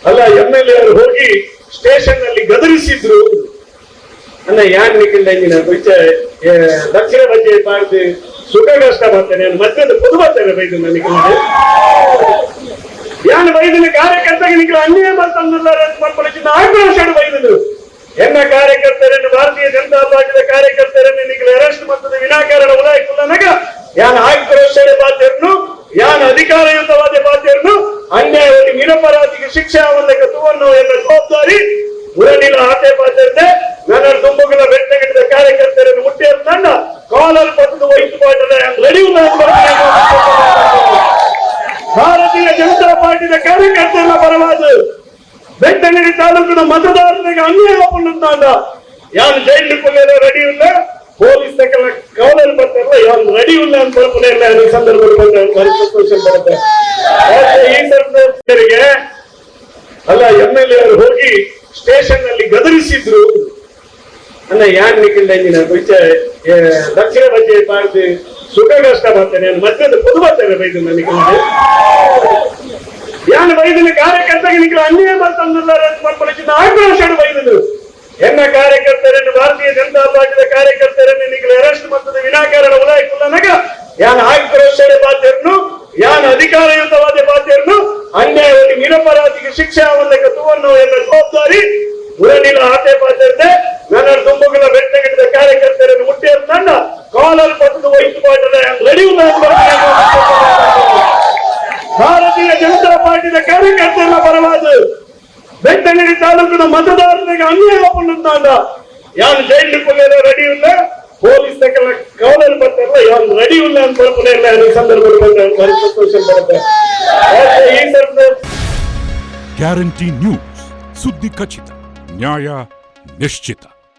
ಅಲ್ಲ MLA ಅವರು ಹೋಗಿ ಸ್ಟೇಷನ್ ನಲ್ಲಿ ಗದರಿಸಿದ್ರು ಅನ್ನ ಯಾನ್ ನಿಖಿಲ್ ದಕ್ಷಿಣ ಬಜ್ಜೆ ಪಾರ್ದು ಸುಖ ಕಷ್ಟ ಬರ್ತೇನೆ ಮತ್ತೊಂದು ಪೊದು ಬರ್ತೇನೆ ಬೈದು ನನಗೆ ಯಾನ್ ಬೈದಿನ ಕಾರ್ಯಕರ್ತಗೆ ನಿಖಿಲ್ ಅನ್ಯಾಯ ಮಾಡ್ತಾರೆ ಆಕ್ರೋಶ ಬೈದರು ಎನ್ನ ಕಾರ್ಯಕರ್ತರನ್ನು ಭಾರತೀಯ ಜನತಾ ಪಾರ್ಟಿಯ ಕಾರ್ಯಕರ್ತರನ್ನು ನಿಖಿಲ್ ಅರೆಸ್ಟ್ ಮತ್ತು ವಿನಾಕಾರಣ ಉದಾಯಿಸುವನಾಗ ಯಾನ್ ಆಕ್ರೋಶ ಬಾಧ್ಯರನ್ನು ಯಾನ್ ಅಧಿಕಾರಯುತವಾದ ಬಾಧ್ಯರನ್ನು ಅನ್ಯಾಯವಾಗಿ ನಿರಪರಾಧಿಗೆ ಶಿಕ್ಷೆ ಅವಲಕ ತುವನ್ನು ಎನ್ನ ಜವಾಬ್ದಾರಿ ಉರನಿಲ ಆತೆ ಬಾಧ್ಯತೆ ನನ್ನ ತುಂಬಗಳ ಬೆಟ್ಟಗಿಡಿದ ಕಾರ್ಯಕರ್ತರನ್ನು ಮುಟ್ಟಿಯರು ನನ್ನ ಕಾಲರ್ ಪಟ್ಟು ವಹಿಸು ರೆಡಿ ಭಾರತೀಯ ಜನತಾ ಪಾರ್ಟಿಯ ಕಾರ್ಯಕರ್ತರ ಪರವಾದ ಬೆಟ್ಟಂಗಡಿ ತಾಲೂಕಿನ ಮತದಾರರಿಗೆ ಅನ್ಯಾಯ ಪುಣ್ಣ ಯಾರು ಜೈಲು ಕೊಲ್ಲದ ರೆಡಿ ಇಲ್ಲ ಪೊಲೀಸ್ ಕವಲಲ್ಲಿ ಬರ್ತಾರಲ್ಲ ಯಾರು ರೆಡಿ ಇಲ್ಲ ಅಂತ ಬರ್ಪನೆಲ್ಲ ಈ ಸಂದರ್ಭದಲ್ಲಿ ಸಂತೋಷ ಬರುತ್ತೆ ಈ ಸಂದರ್ಭರಿಗೆ ಅಲ್ಲ MLA ಅವರು ಹೋಗಿ ಸ್ಟೇಷನ್ ನಲ್ಲಿ ಗದರಿಸಿದ್ರು ಅನ್ನ ಯಾನ್ ನಿಖಿಲ್ ದಕ್ಷಿಣ ಬಜ್ಜೆ ಪಾರ್ದು ಸುಖ ಕಷ್ಟ ಬರ್ತೇನೆ ಮತ್ತೊಂದು ಪೊದು ಬರ್ತೇನೆ ಬೈದು ನನಗೆ ಯಾನ್ ಬೈದಿನ ಕಾರ್ಯಕರ್ತಗೆ ನಿಖಿಲ್ ಅನ್ಯಾಯ ಮಾಡ್ತಾರೆ ಆಕ್ರೋಶ ಬೈದರು ಎನ್ನ ಕಾರ್ಯಕರ್ತರನ್ನು ಭಾರತೀಯ ಜನತಾ ಪಾರ್ಟಿಯ ಕಾರ್ಯಕರ್ತರನ್ನು ನಿಖಿಲ್ ಅರೆಸ್ಟ್ ಮತ್ತು ವಿನಾಕಾರಣ ಉದಾಯಿಸುವನಾಗ ಯಾನ್ ಆಕ್ರೋಶ ಬಾಧ್ಯರನ್ನು ಯಾನ್ ಅಧಿಕಾರಯುತವಾದ ಬಾಧ್ಯರನ್ನು ಅನ್ಯಾಯವಾಗಿ ನಿರಪರಾಧಿಗೆ ಶಿಕ್ಷೆ ಅವಲಕ ತುವನ್ನು ಎನ್ನ ಜವಾಬ್ದಾರಿ ಉರನಿಲ ಆತೆ ಬಾಧ್ಯತೆ ನನ್ನ ತುಂಬಗಳ ಬೆಟ್ಟಗಿಡಿದ ಕಾರ್ಯಕರ್ತರನ್ನು ಮುಟ್ಟಿಯರು ನನ್ನ ಕಾಲರ್ ಪಟ್ಟು ವಹಿಸು ರೆಡಿ ಭಾರತೀಯ ಜನತಾ ಪಾರ್ಟಿಯ ಕಾರ್ಯಕರ್ತರ ಪರವಾದ ಬೆಟ್ಟಂಗಡಿ ತಾಲೂಕಿನ ಮತದಾರರಿಗೆ ಅನ್ಯಾಯ ಪುಣ್ಣ ಯಾರು ಜೈಲು ಕೊಲ್ಲದ ರೆಡಿ ಇಲ್ಲ ಪೊಲೀಸ್ ಕವಲಲ್ಲಿ ಬರ್ತಾರಲ್ಲ ಯಾರು ರೆಡಿ ಇಲ್ಲ ಅಂತ ಬರ್ಪನೆಲ್ಲ ಈ ಸಂದರ್ಭದಲ್ಲಿ ಸಂತೋಷ ಬರುತ್ತೆ ಈ ಸಂದರ್ಭ ಗ್ಯಾರಂಟಿ ನ್ಯೂಸ್ ಸುದ್ದಿ ಖಚಿತ ನ್ಯಾಯ ನಿಶ್ಚಿತ.